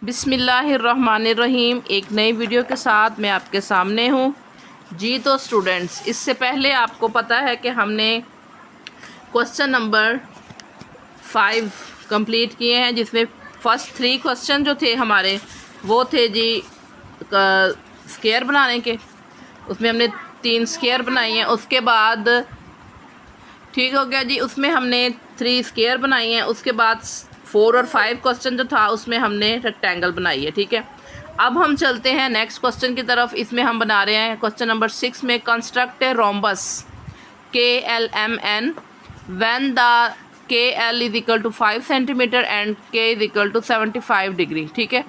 बिस्मिल्लाहिर्रहमानिर्रहीम। एक नई वीडियो के साथ मैं आपके सामने हूँ जी। तो स्टूडेंट्स, इससे पहले आपको पता है कि हमने क्वेश्चन नंबर 5 कंप्लीट किए हैं, जिसमें फर्स्ट 3 क्वेश्चन जो थे हमारे वो थे जी स्केयर बनाने के। उसमें हमने 3 स्केयर बनाई हैं। उसके बाद ठीक हो गया जी, उसमें हमने 3 स्केयर बनाई हैं। उसके बाद 4 और 5 क्वेश्चन जो था उसमें हमने रेक्टेंगल बनाई है। ठीक है, अब हम चलते हैं नेक्स्ट क्वेश्चन की तरफ। इसमें हम बना रहे हैं क्वेश्चन नंबर 6 में construct a rhombus KLMN when the KL is equal to 5 centimetre and K is equal to 75 degree. ठीक है,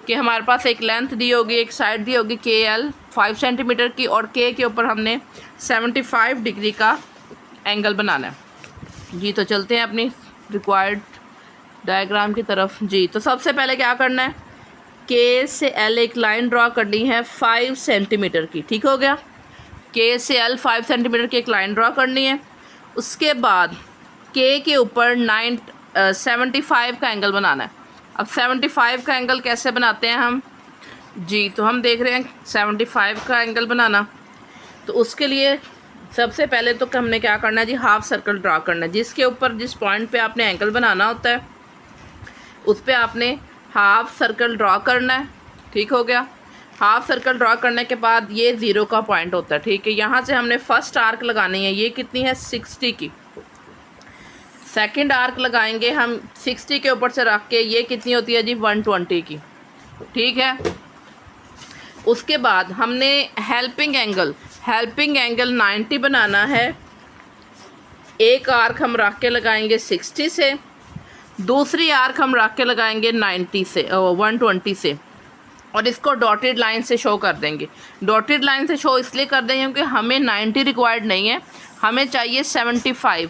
कि हमारे पास एक लेंथ दी होगी, एक साइड दी होगी KL 5 सेंटीमीटर की, और K के ऊपर हमने 75 डिग्री का एंगल बनाना है जी। तो चलते हैं अपनी रिक्वायर्ड डायग्राम की तरफ जी। तो सबसे पहले क्या करना है, K से L एक लाइन ड्रॉ करनी है 5 सेंटीमीटर की। ठीक हो गया, K से L 5 सेंटीमीटर की एक लाइन ड्रॉ करनी है। उसके बाद K के ऊपर 75 का एंगल बनाना है। अब 75 का एंगल कैसे बनाते हैं हम जी, तो हम देख रहे हैं 75 का एंगल बनाना। तो उसके लिए सबसे पहले तो हमने क्या करना है जी, हाफ सर्कल ड्रा करना है। जिसके ऊपर जिस पॉइंट पे आपने एंगल बनाना होता है उस पे आपने हाफ सर्कल ड्रा करना है। ठीक हो गया, हाफ सर्कल ड्रा करने के बाद ये 0 का पॉइंट होता है। ठीक है, यहाँ से हमने फर्स्ट आर्क लगानी है। ये कितनी है, 60 की। सेकंड आर्क लगाएंगे हम 60 के ऊपर से रख के, ये कितनी होती है जी, 120 की। ठीक है, उसके बाद हमने हेल्पिंग एंगल 90 बनाना है। एक आर्क हम रख के लगाएंगे 60 से, दूसरी आर्क हम रख के लगाएंगे 90 से 120 से, और इसको डॉटेड लाइन से शो कर देंगे। डॉटेड लाइन से शो इसलिए कर देंगे क्योंकि हमें 90 रिक्वायर्ड नहीं है, हमें चाहिए 75।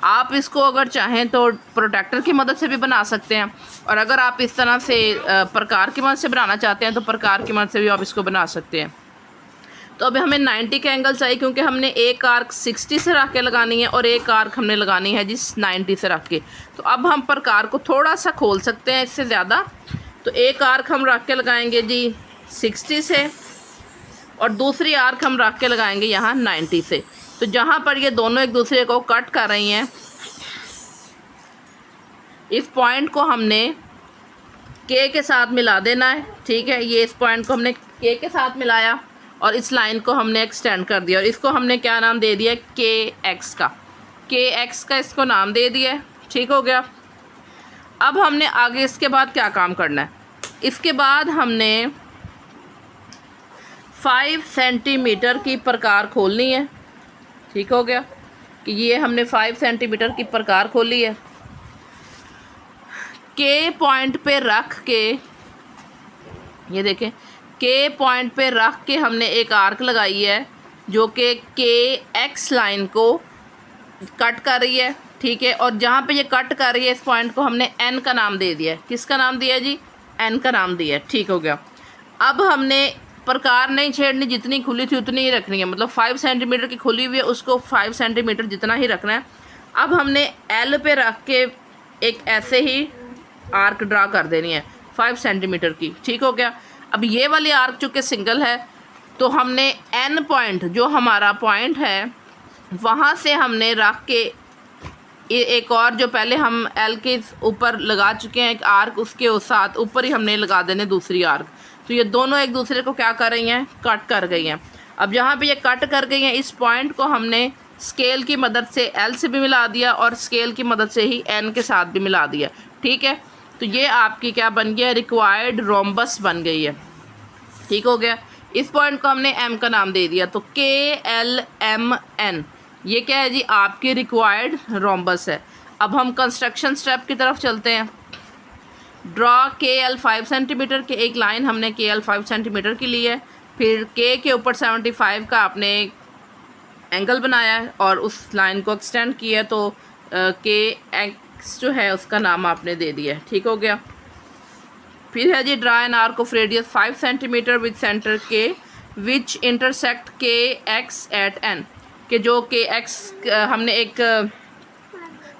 आप इसको अगर चाहें तो प्रोटेक्टर की मदद से भी बना सकते हैं, और अगर आप इस तरह से प्रकार की मदद से बनाना चाहते हैं तो प्रकार की मदद से भी आप इसको बना सकते हैं। तो अब हमें 90 का एंगल चाहिए, क्योंकि हमने एक आर्क 60 से रख के लगानी है और एक आर्क हमने लगानी है जिस 90 से रख के। तो अब हम प्रकार को थोड़ा सा खोल सकते हैं इससे ज़्यादा। तो एक आर्क हम रख के लगाएंगे जी 60 से, और दूसरी आर्क हम रख के लगाएंगे यहाँ 90 से। तो जहाँ पर ये दोनों एक दूसरे को कट कर रही हैं, इस पॉइंट को हमने K के साथ मिला देना है। ठीक है, ये इस पॉइंट को हमने K के साथ मिलाया और इस लाइन को हमने एक्सटेंड कर दिया, और इसको हमने क्या नाम दे दिया, KX का इसको नाम दे दिया। ठीक हो गया, अब हमने आगे इसके बाद क्या काम करना है, इसके बाद हमने 5 सेंटीमीटर की प्रकार खोलनी है। ठीक हो गया, कि ये हमने 5 सेंटीमीटर की प्रकार खोली है। K पॉइंट पे रख के, ये देखें, K पॉइंट पे रख के हमने एक आर्क लगाई है जो कि KX लाइन को कट कर रही है। ठीक है, और जहाँ पे ये कट कर रही है इस पॉइंट को हमने N का नाम दे दिया है। किसका नाम दिया जी, N का नाम दिया है। ठीक हो गया, अब हमने प्रकार नहीं छेड़नी, जितनी खुली थी उतनी ही रखनी है। मतलब 5 सेंटीमीटर की खुली हुई है, उसको 5 सेंटीमीटर जितना ही रखना है। अब हमने L पे रख के एक ऐसे ही आर्क ड्रा कर देनी है 5 सेंटीमीटर की। ठीक हो गया, अब ये वाली आर्क चूँकि सिंगल है तो हमने N पॉइंट, जो हमारा पॉइंट है, वहाँ से हमने रख के एक और, जो पहले हम L के ऊपर लगा चुके हैं एक आर्क, उसके साथ ऊपर ही हमने लगा देने दूसरी आर्क। तो ये दोनों एक दूसरे को क्या कर रही हैं, कट कर गई हैं। अब जहाँ पे ये कट कर गई हैं, इस पॉइंट को हमने स्केल की मदद से L से भी मिला दिया और स्केल की मदद से ही N के साथ भी मिला दिया। ठीक है, तो ये आपकी क्या बन गया, रिक्वायर्ड रोम्बस बन गई है। ठीक हो गया, इस पॉइंट को हमने M का नाम दे दिया। तो KLMN ये क्या है जी, आपकी रिक्वायर्ड रोम्बस है। अब हम कंस्ट्रक्शन स्टेप की तरफ चलते हैं। ड्रॉ KL 5 सेंटीमीटर की एक लाइन हमने KL 5 सेंटीमीटर की ली है। फिर K के ऊपर 75 का आपने एंगल बनाया है और उस लाइन को एक्सटेंड किया है, तो KX जो है उसका नाम आपने दे दिया है। ठीक हो गया, फिर है जी draw an arc of radius 5 centimetre with centre K which intersect KX at N, के जो KX हमने एक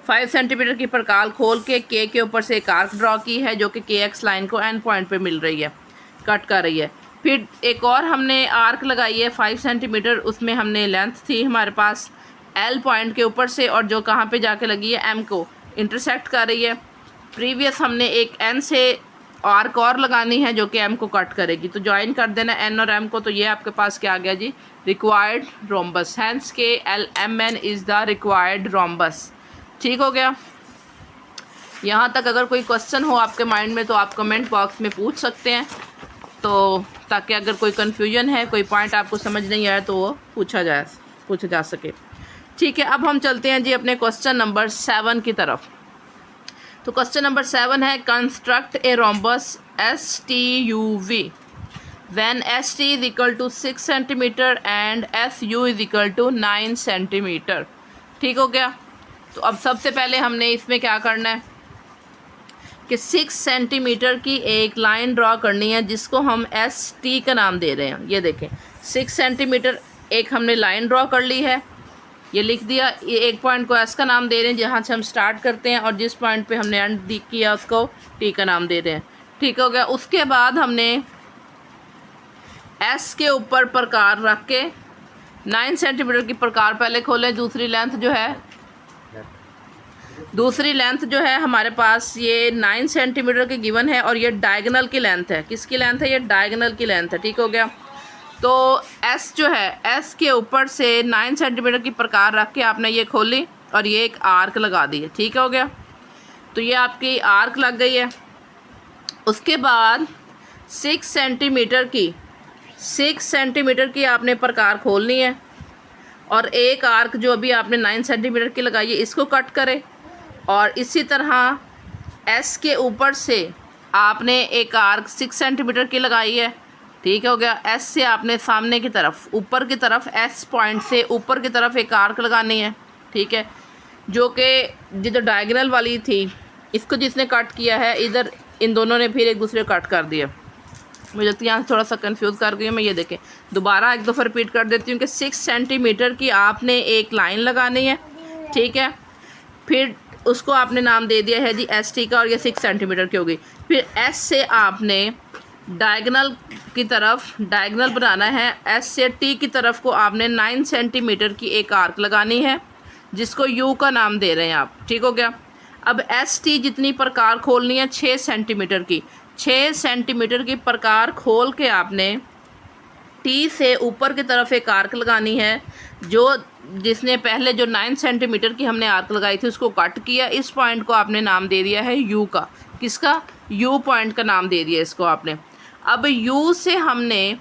5 सेंटीमीटर की प्रकार खोल के के ऊपर से एक आर्क ड्रॉ की है जो कि के एक्स लाइन को एंड पॉइंट पे मिल रही है, कट कर रही है। फिर एक और हमने आर्क लगाई है 5 सेंटीमीटर, उसमें हमने लेंथ थी हमारे पास एल पॉइंट के ऊपर से और जो कहाँ पे जाके लगी है एम को इंटरसेक्ट कर रही है। प्रीवियस हमने एक एन से आर्क और लगानी है जो कि एम को कट करेगी, तो ज्वाइन कर देना एन और एम को। तो ये आपके पास क्या आ गया जी, required rhombus. Hence K L M N is the required rhombus. ठीक हो गया। यहाँ तक अगर कोई क्वेश्चन हो आपके माइंड में तो आप कमेंट बॉक्स में पूछ सकते हैं, तो ताकि अगर कोई कन्फ्यूजन है, कोई पॉइंट आपको समझ नहीं आया तो वो पूछा जा सके। ठीक है, अब हम चलते हैं जी अपने क्वेश्चन नंबर 7 की तरफ। तो क्वेश्चन नंबर 7 है, construct a rhombus S T U V when S T is equal to 6 centimetre and S U is equal to 9 centimetre. ठीक हो गया। तो अब सबसे पहले हमने इसमें क्या करना है कि 6 सेंटीमीटर की एक लाइन ड्रॉ करनी है जिसको हम एस टी का नाम दे रहे हैं। ये देखें 6 सेंटीमीटर एक हमने लाइन ड्रॉ कर ली है, ये लिख दिया। ये एक पॉइंट को एस का नाम दे रहे हैं जहाँ से हम स्टार्ट करते हैं, और जिस पॉइंट पे हमने एंड किया उसको टी का नाम दे रहे हैं। ठीक हो गया। उसके बाद हमने एस के ऊपर प्रकार रख के 9 सेंटीमीटर की प्रकार पहले खोले। दूसरी लेंथ जो है हमारे पास ये 9 सेंटीमीटर की गिवन है, और ये डायगोनल की लेंथ है। किसकी लेंथ है? ये डायगोनल की लेंथ है। ठीक हो गया। तो एस जो है, एस के ऊपर से 9 सेंटीमीटर की प्रकार रख के आपने ये खोली और ये एक आर्क लगा दी है। ठीक हो गया। तो ये आपकी आर्क लग गई है। उसके बाद 6 सेंटीमीटर की आपने प्रकार खोलनी है, और एक आर्क जो अभी आपने 9 सेंटीमीटर की लगाई है इसको कट करें, और इसी तरह एस के ऊपर से आपने एक आर्क 6 सेंटीमीटर की लगाई है। ठीक हो गया। एस से आपने सामने की तरफ ऊपर की तरफ एस पॉइंट से ऊपर की तरफ एक आर्क लगानी है। ठीक है, जो कि जिधर डायगोनल वाली थी इसको जिसने कट किया है, इधर इन दोनों ने फिर एक दूसरे को कट कर दिया। मुझे तो यहाँ थोड़ा सा कंफ्यूज कर गई हूँ मैं। ये देखें, दोबारा एक दफ़ा रिपीट कर देती हूँ कि 6 सेंटीमीटर की आपने एक लाइन लगानी है। ठीक है, फिर उसको आपने नाम दे दिया है जी एस टी का, और ये 6 सेंटीमीटर की होगी। फिर एस से आपने डायगोनल की तरफ डायगोनल बनाना है। एस से टी की तरफ को आपने 9 सेंटीमीटर की एक आर्क लगानी है जिसको यू का नाम दे रहे हैं आप। ठीक हो गया। अब एस टी जितनी प्रकार खोलनी है 6 सेंटीमीटर की, 6 सेंटीमीटर की प्रकार खोल के आपने टी से ऊपर की तरफ एक आर्क लगानी है, जिसने पहले जो 9 सेंटीमीटर की हमने आर्क लगाई थी उसको कट किया। इस पॉइंट को आपने नाम दे दिया है यू का। किसका? यू पॉइंट का नाम दे दिया इसको आपने। अब यू से हमने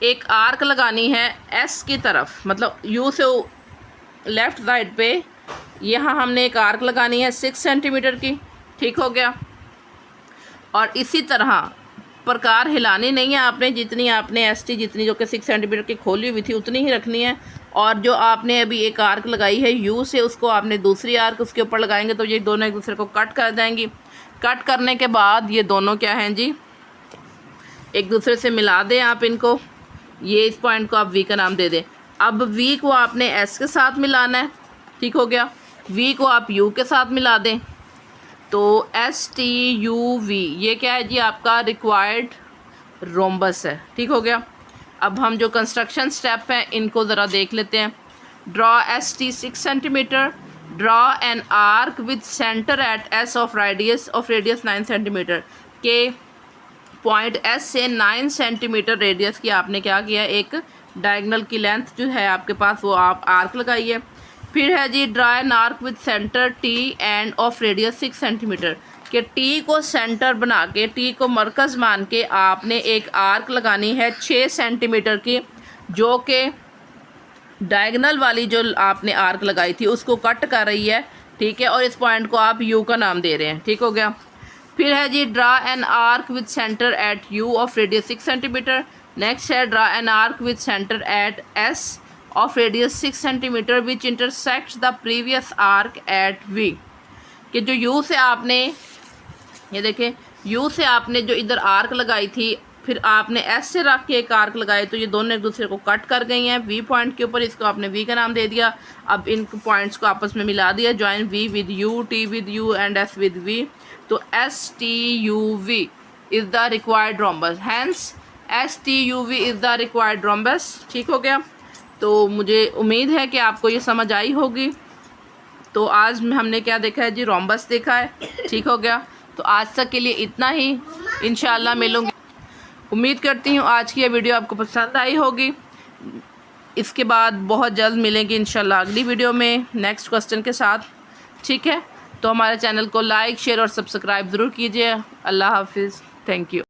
एक आर्क लगानी है एस की तरफ, मतलब यू से लेफ़्ट साइड पे यहाँ हमने एक आर्क लगानी है 6 सेंटीमीटर की। ठीक हो गया। और इसी तरह प्रकार हिलानी नहीं है आपने, जितनी आपने एस टी जितनी जो कि 6 सेंटीमीटर की खोली हुई थी उतनी ही रखनी है, और जो आपने अभी एक आर्क लगाई है यू से उसको आपने दूसरी आर्क उसके ऊपर लगाएंगे तो ये दोनों एक दूसरे को कट कर जाएंगी। कट करने के बाद ये दोनों क्या हैं जी, एक दूसरे से मिला दें आप इनको। ये इस पॉइंट को आप वी का नाम दे दें। अब वी को आपने एस के साथ मिलाना है। ठीक हो गया। वी को आप यू के साथ मिला दें, तो एस टी यू वी ये क्या है जी, आपका रिक्वायर्ड रोम्बस है। ठीक हो गया। अब हम जो कंस्ट्रक्शन स्टेप हैं इनको ज़रा देख लेते हैं। Draw S T 6 centimetre, draw an arc with centre at S of radius 9 centimetre. के पॉइंट एस से 9 सेंटीमीटर रेडियस की आपने क्या किया, एक डायगोनल की लेंथ जो है आपके पास वो आप आर्क लगाई है। फिर है जी draw an arc with centre T and of radius 6 centimetre. कि टी को सेंटर बना के, टी को मरकज़ मान के आपने एक आर्क लगानी है 6 सेंटीमीटर की, जो कि डायगोनल वाली जो आपने आर्क लगाई थी उसको कट कर रही है। ठीक है, और इस पॉइंट को आप यू का नाम दे रहे हैं। ठीक हो गया। फिर है जी draw an arc with centre at U of radius 6 centimetre. Next है draw an arc with centre at S of radius 6 centimetre which intersects the previous arc at V. कि जो यू से आपने, ये देखें, यू से आपने जो इधर आर्क लगाई थी फिर आपने एस से रख के एक आर्क लगाए तो ये दोनों एक दूसरे को कट कर गई हैं वी पॉइंट के ऊपर, इसको आपने वी का नाम दे दिया। अब इन पॉइंट्स को आपस में मिला दिया, join V with U, T with U and S with V, तो S T U V is the required rhombus, hence S T U V is the required rhombus. ठीक हो गया। तो मुझे उम्मीद है कि आपको ये समझ आई होगी। तो आज हमने क्या देखा है जी, रोम्बस देखा है। ठीक हो गया। तो आज तक के लिए इतना ही, इंशाल्लाह मिलूँगी। उम्मीद करती हूँ आज की ये वीडियो आपको पसंद आई होगी। इसके बाद बहुत जल्द मिलेंगे इंशाल्लाह अगली वीडियो में नेक्स्ट क्वेश्चन के साथ। ठीक है। तो हमारे चैनल को लाइक शेयर और सब्सक्राइब ज़रूर कीजिए। अल्लाह हाफिज़। Thank you.